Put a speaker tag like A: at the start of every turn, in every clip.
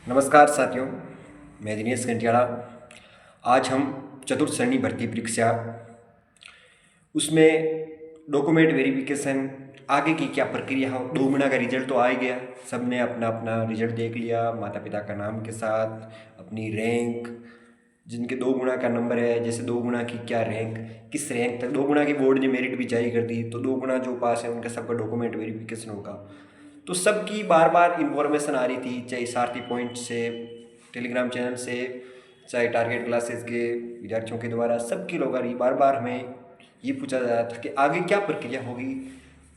A: नमस्कार साथियों, मैं दिनेश कंटियाला। आज हम चतुर्थ श्रेणी भर्ती परीक्षा उसमें डॉक्यूमेंट वेरिफिकेशन आगे की क्या प्रक्रिया हो। 2 गुना का रिजल्ट तो आ ही गया, सबने अपना अपना रिजल्ट देख लिया, माता पिता का नाम के साथ अपनी रैंक, जिनके 2 गुना का नंबर है, जैसे 2 गुना की क्या रैंक, किस रैंक तक, 2 गुना की बोर्ड ने मेरिट भी जारी कर दी, तो 2 गुना जो पास है उनका सबका डॉक्यूमेंट वेरिफिकेशन होगा। तो सबकी बार बार इन्फॉर्मेशन आ रही थी, चाहे सारथी पॉइंट से, टेलीग्राम चैनल से, चाहे टारगेट क्लासेस के विद्यार्थियों के द्वारा, सबकी लोग आ रही। बार बार हमें ये पूछा जा रहा था कि आगे क्या प्रक्रिया होगी,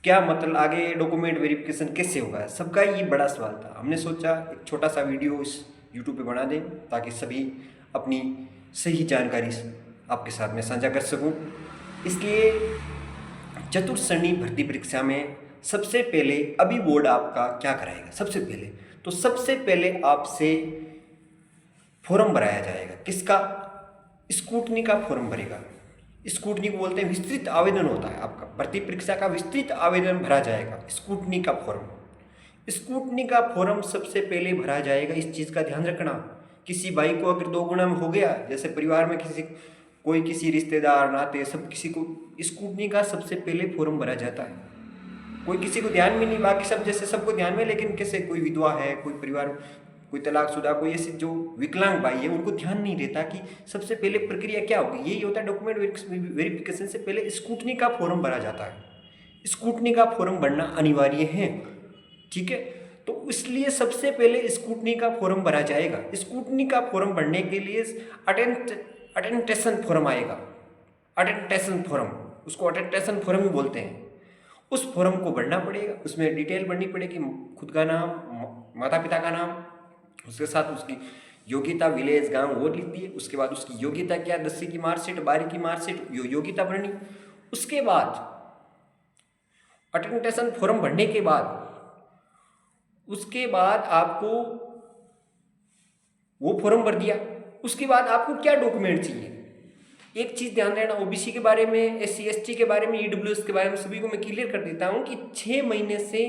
A: क्या मतलब आगे डॉक्यूमेंट वेरिफिकेशन कैसे होगा। सबका ये बड़ा सवाल था। हमने सोचा एक छोटा सा वीडियो इस यूट्यूब पे बना दें ताकि सभी अपनी सही जानकारी आपके साथ में साझा कर सकूं। इसलिए चतुर्थ श्रेणी भर्ती परीक्षा में सबसे पहले अभी बोर्ड आपका क्या कराएगा। सबसे पहले आपसे फॉर्म भराया जाएगा। किसका? स्क्रूटनी का फॉर्म भरेगा। स्क्रूटनी को बोलते हैं, विस्तृत आवेदन होता है आपका, भर्ती परीक्षा का विस्तृत आवेदन भरा जाएगा, स्क्रूटनी का फॉर्म। स्क्रूटनी का फॉर्म सबसे पहले भरा जाएगा। इस चीज़ का ध्यान रखना, किसी भाई को अगर 2 गुना में हो गया, जैसे परिवार में किसी रिश्तेदार नाते सब किसी को, स्क्रूटनी का सबसे पहले फॉर्म भरा जाता है। कोई किसी को ध्यान में नहीं, बाकी सब जैसे सबको ध्यान में, लेकिन कैसे कोई विधवा है, कोई परिवार, कोई तलाकशुदा, कोई ऐसे जो विकलांग भाई है, उनको ध्यान नहीं रहता कि सबसे पहले प्रक्रिया क्या होगी। यही होता है, डॉक्यूमेंट वेरिफिकेशन से पहले स्क्रूटनी का फॉर्म भरा जाता है। स्क्रूटनी का फॉर्म भरना अनिवार्य है, ठीक है। तो इसलिए सबसे पहले स्क्रूटनी का फॉर्म भरा जाएगा। स्क्रूटनी का फॉर्म भरने के लिए अटेंटेशन फॉर्म आएगा। अटेंटेशन फॉर्म, उसको अटेंटेशन फॉर्म ही बोलते हैं। उस फॉर्म को भरना पड़ेगा। उसमें डिटेल भरनी पड़ेगी, खुद का नाम, माता पिता का नाम, उसके साथ उसकी योग्यता, विलेज, गांव, वो लिख दिए। उसके बाद उसकी योग्यता क्या, 10वीं की मार्कशीट, 12वीं की मार्कशीट, योग्यता भरनी। उसके बाद अटेंटेशन फॉर्म भरने के बाद आपको वो फॉर्म भर दिया। उसके बाद आपको क्या डॉक्यूमेंट चाहिए, एक चीज़ ध्यान देना, ओबीसी के बारे में, SC ST के बारे में, EWS के बारे में सभी को मैं क्लियर कर देता हूँ कि 6 महीने से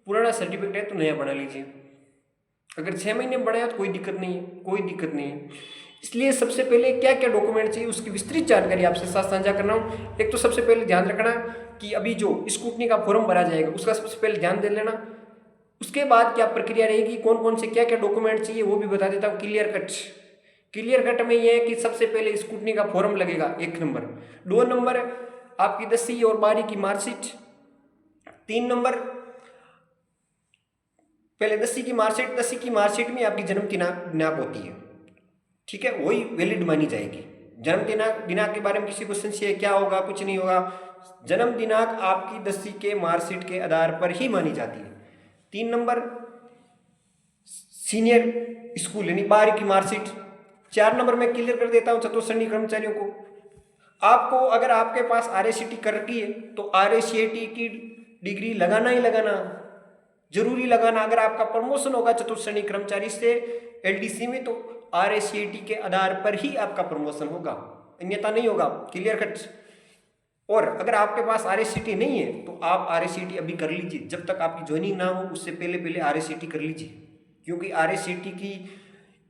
A: पुराना सर्टिफिकेट है तो नया बना लीजिए। अगर 6 महीने में बनाया तो कोई दिक्कत नहीं है। इसलिए सबसे पहले क्या क्या डॉक्यूमेंट चाहिए उसकी विस्तृत जानकारी आपसे साथ साझा करना हूँ। एक तो सबसे पहले ध्यान रखना कि अभी जो स्क्रूटनी का फॉर्म भरा जाएगा उसका सबसे पहले ध्यान दे लेना। उसके बाद क्या प्रक्रिया रहेगी, कौन कौन से क्या क्या डॉक्यूमेंट चाहिए वो भी बता देता हूँ क्लियर कट में ये है कि सबसे पहले स्क्रूटनी का फॉर्म लगेगा, 1 नंबर। 2 नंबर आपकी 10वीं और 12वीं की मार्कशीट। 3 नंबर पहले 10वीं की मार्कशीट में आपकी जन्म दिनांक होती है, ठीक है, वही वैलिड मानी जाएगी। जन्म दिनांक के बारे में किसी को संशय क्या होगा, कुछ नहीं होगा। जन्म दिनांक आपकी 10वीं के मार्कशीट के आधार पर ही मानी जाती है। 3 नंबर सीनियर स्कूल यानी 12वीं की मार्कशीट। 4 नंबर में क्लियर कर देता हूँ चतुर्थ श्रेणी कर्मचारियों को, आपको अगर आपके पास RACT कर रखी है तो RACT की डिग्री लगाना ही लगाना, जरूरी लगाना। अगर आपका प्रमोशन होगा चतुर्थ श्रेणी कर्मचारी से LDC में तो RACT के आधार पर ही आपका प्रमोशन होगा, अन्यथा नहीं होगा, क्लियर कट। और अगर आपके पास RACT नहीं है तो आप RACT अभी कर लीजिए, जब तक आपकी ज्वाइनिंग ना हो उससे पहले RACT कर लीजिए, क्योंकि RACT की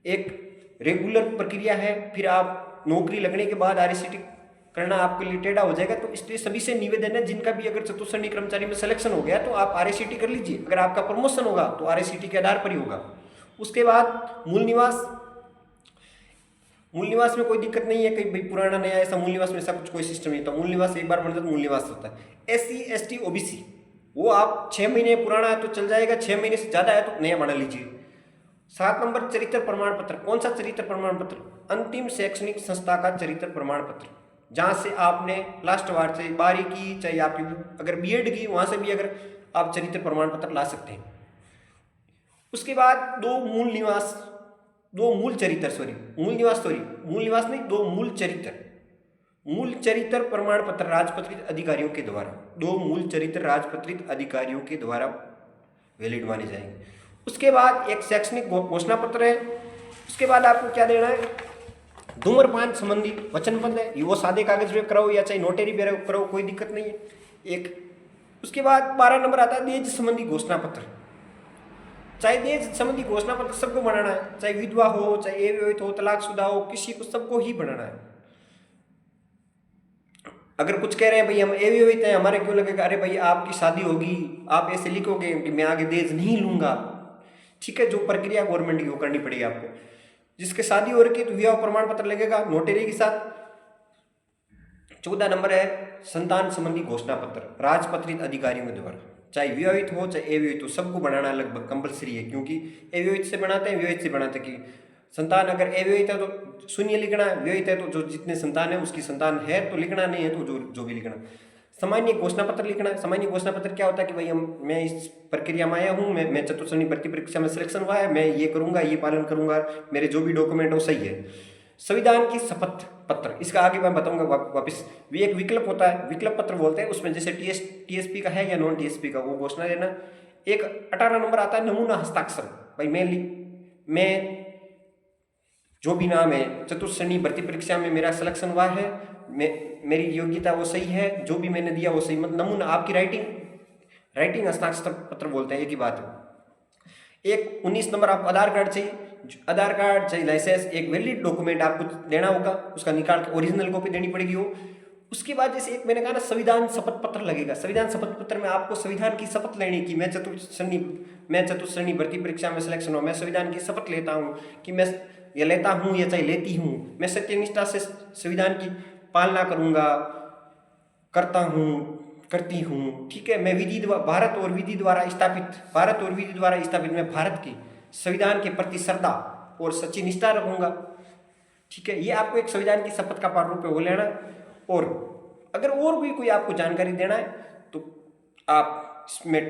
A: एक रेगुलर प्रक्रिया है। फिर आप नौकरी लगने के बाद RACT करना आपके लिए टेढ़ा हो जाएगा। तो इसलिए सभी से निवेदन है, जिनका भी अगर चतुर्थ श्रेणी कर्मचारी में सिलेक्शन हो गया तो आप RACT कर लीजिए। अगर आपका प्रमोशन होगा तो RACT के आधार पर ही होगा। उसके बाद मूल निवास में कोई दिक्कत नहीं है, कहीं भाई पुराना नया ऐसा मूल निवास में ऐसा कुछ कोई सिस्टम नहीं होता। मूल निवास एक बार बन जाता तो मूल निवास होता है। SC ST OBC वो आप 6 महीने पुराना है तो चल जाएगा, 6 महीने से ज़्यादा है तो नया बना लीजिए। 7 नंबर चरित्र प्रमाण पत्र। कौन सा चरित्र प्रमाण पत्र? अंतिम शैक्षणिक संस्था का चरित्र प्रमाण पत्र, जहाँ से आपने लास्ट बार से 12वीं की, चाहे आपकी अगर BEd की, वहाँ से भी अगर आप चरित्र प्रमाण पत्र ला सकते हैं। उसके बाद 2 मूल चरित्र प्रमाण पत्र राजपत्रित अधिकारियों के द्वारा, 2 मूल चरित्र राजपत्रित अधिकारियों के द्वारा वैलिड माने जाएंगे। उसके बाद एक शैक्षणिक घोषणा पत्र है। उसके बाद आपको क्या देना है, धूम्रपान संबंधी वचन पत्र है, वो सादे कागज पे कराओ या चाहे नोटरी पे कराओ, कोई दिक्कत नहीं है। एक उसके बाद 12 नंबर आता है दहेज संबंधी घोषणा पत्र। चाहे दहेज संबंधी घोषणा पत्र सबको बनाना है, चाहे विधवा हो, चाहे अविवाहित हो, तलाकशुदा हो, किसी को सबको ही बनाना है। अगर कुछ कह रहे हैं भाई हम अविवाहित हैं, हमारे क्यों लगेगा, अरे भाई आपकी शादी होगी, आप ऐसे लिखोगे कि मैं आगे दहेज नहीं लूंगा, ठीक है, जो प्रक्रिया गवर्नमेंट की वो करनी पड़ेगी आपको। जिसके शादी हो रखी है तो विवाह प्रमाण पत्र लगेगा नोटरी के साथ। 14 नंबर है संतान संबंधी घोषणा पत्र राजपत्रित अधिकारियों के द्वारा, चाहे विवाहित हो चाहे अविवाहित हो, सबको बनाना लगभग कंपलसरी है, क्योंकि अविवाहित से बनाते हैं, विवाहित से बनाते हैं कि संतान अगर अविवाहित है तो शून्य लिखना है, विवाहित है तो जो जितने संतान है उसकी संतान है तो लिखना, नहीं है तो जो भी लिखना। सामान्य घोषणा पत्र लिखना है। सामान्य घोषणा पत्र क्या होता है कि भाई मैं इस प्रक्रिया में आया हूँ, मैं चतुर्श्रेणी भर्ती परीक्षा में सिलेक्शन हुआ है, मैं ये करूंगा, ये पालन करूंगा, मेरे जो भी डॉक्यूमेंट है वो सही है। संविधान की शपथ पत्र, इसका आगे मैं बताऊंगा वापस। भी एक विकल्प होता है, विकल्प पत्र बोलते हैं, उसमें जैसे टीएसपी का है या नॉन टीएसपी का, वो घोषणा देना। एक 18 नंबर आता है नमूना हस्ताक्षर, भाई मैं जो भी नाम है चतुर्श्रेणी भर्ती परीक्षा में मेरा सिलेक्शन हुआ है, मेरी योग्यता वो सही है, जो भी मैंने दिया वो सही, मतलब नमूना आपकी राइटिंग हस्ताक्षर पत्र बोलते हैं, एक ही बात है। एक 19 नंबर आपको आधार कार्ड चाहिए, आधार कार्ड चाहिए, लाइसेंस, एक वैलिड डॉक्यूमेंट आपको देना होगा, उसका निकाल के ओरिजिनल कॉपी देनी पड़ेगी वो। उसके बाद जैसे एक मैंने कहा ना संविधान शपथ पत्र लगेगा। संविधान शपथ पत्र में आपको संविधान की शपथ लेनी कि मैं चतुर्श्रेणी भर्ती परीक्षा में सिलेक्शन हुआ, मैं संविधान की शपथ लेता हूँ कि मैं या लेता हूँ या चाहे लेती हूँ, मैं सत्यनिष्ठा से संविधान की पालना करूँगा, करता हूँ, करती हूँ, ठीक है। मैं भारत और विधि द्वारा स्थापित मैं भारत की संविधान के प्रति श्रद्धा और सच्ची निष्ठा रखूँगा, ठीक है। ये आपको एक संविधान की शपथ का प्रारूप है वो लेना। और अगर और भी कोई आपको जानकारी देना है तो आप इसमें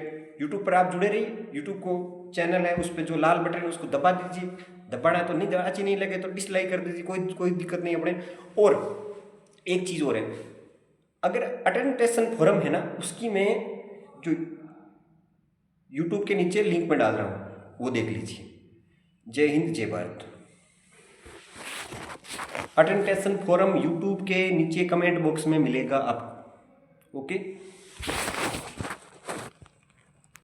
A: यूट्यूब पर आप जुड़े रहिए। यूट्यूब को चैनल है, उस पर जो लाल बटन है उसको दबा दीजिए, दबाना है तो नहीं, अच्छी नहीं लगे तो डिसलाइक कर दीजिए, कोई दिक्कत नहीं अपने। और एक चीज़ और है, अगर अटेंडेंस फॉरम है ना, उसकी मैं जो यूट्यूब के नीचे लिंक में डाल रहा हूँ वो देख लीजिए। जय हिंद, जय भारत। अटेंडेंस फॉरम यूट्यूब के नीचे कमेंट बॉक्स में मिलेगा आपको, ओके।